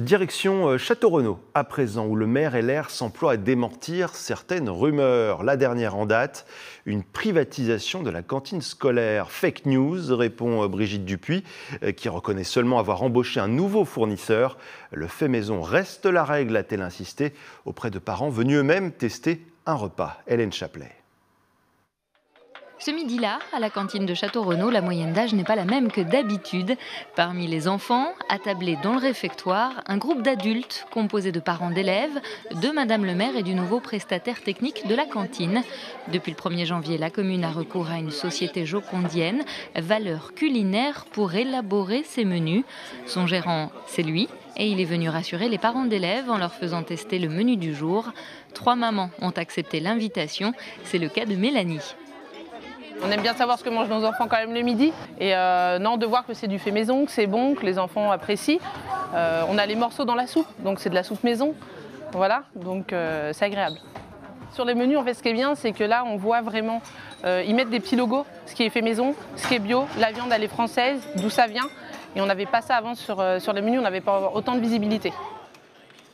Direction Château-Renaud, à présent, où le maire LR s'emploie à démentir certaines rumeurs. La dernière en date, une privatisation de la cantine scolaire. Fake news, répond Brigitte Dupuis, qui reconnaît seulement avoir embauché un nouveau fournisseur. Le fait maison reste la règle, a-t-elle insisté, auprès de parents venus eux-mêmes tester un repas. Hélène Chaplet. Ce midi-là, à la cantine de Château-Renaud, la moyenne d'âge n'est pas la même que d'habitude. Parmi les enfants, attablés dans le réfectoire, un groupe d'adultes composé de parents d'élèves, de Madame le maire et du nouveau prestataire technique de la cantine. Depuis le 1er janvier, la commune a recours à une société jocondienne, Valeurs Culinaires, pour élaborer ses menus. Son gérant, c'est lui, et il est venu rassurer les parents d'élèves en leur faisant tester le menu du jour. 3 mamans ont accepté l'invitation, c'est le cas de Mélanie. On aime bien savoir ce que mangent nos enfants quand même le midi. Et non, de voir que c'est du fait maison, que c'est bon, que les enfants apprécient. On a les morceaux dans la soupe, donc c'est de la soupe maison. Voilà, donc c'est agréable. Sur les menus, en fait, ce qui est bien, c'est que là, on voit vraiment, ils mettent des petits logos, ce qui est fait maison, ce qui est bio, la viande, elle est française, d'où ça vient. Et on n'avait pas ça avant sur les menus, on n'avait pas autant de visibilité.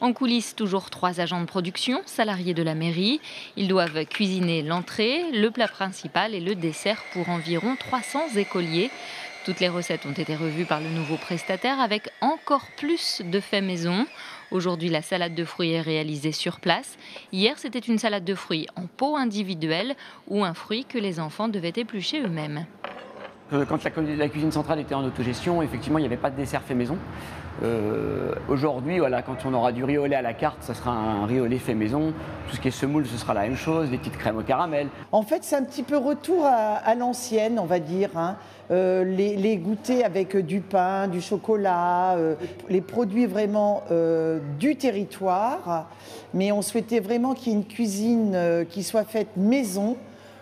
En coulisses, toujours 3 agents de production, salariés de la mairie. Ils doivent cuisiner l'entrée, le plat principal et le dessert pour environ 300 écoliers. Toutes les recettes ont été revues par le nouveau prestataire avec encore plus de faits maison. Aujourd'hui, la salade de fruits est réalisée sur place. Hier, c'était une salade de fruits en pot individuel ou un fruit que les enfants devaient éplucher eux-mêmes. Quand la cuisine centrale était en autogestion, effectivement, il n'y avait pas de dessert fait maison. Aujourd'hui, voilà, quand on aura du riz au lait à la carte, ça sera un riz au lait fait maison. Tout ce qui est semoule, ce sera la même chose, des petites crèmes au caramel. En fait, c'est un petit peu retour à l'ancienne, on va dire. Hein. Les goûters avec du pain, du chocolat, les produits vraiment du territoire. Mais on souhaitait vraiment qu'il y ait une cuisine qui soit faite maison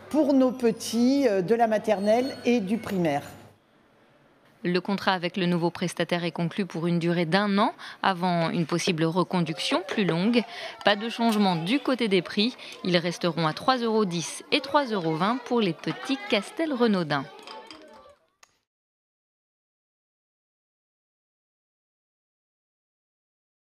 pour nos petits de la maternelle et du primaire. Le contrat avec le nouveau prestataire est conclu pour une durée d'1 an avant une possible reconduction plus longue. Pas de changement du côté des prix. Ils resteront à 3,10 € et 3,20 € pour les petits Castelrenaudins.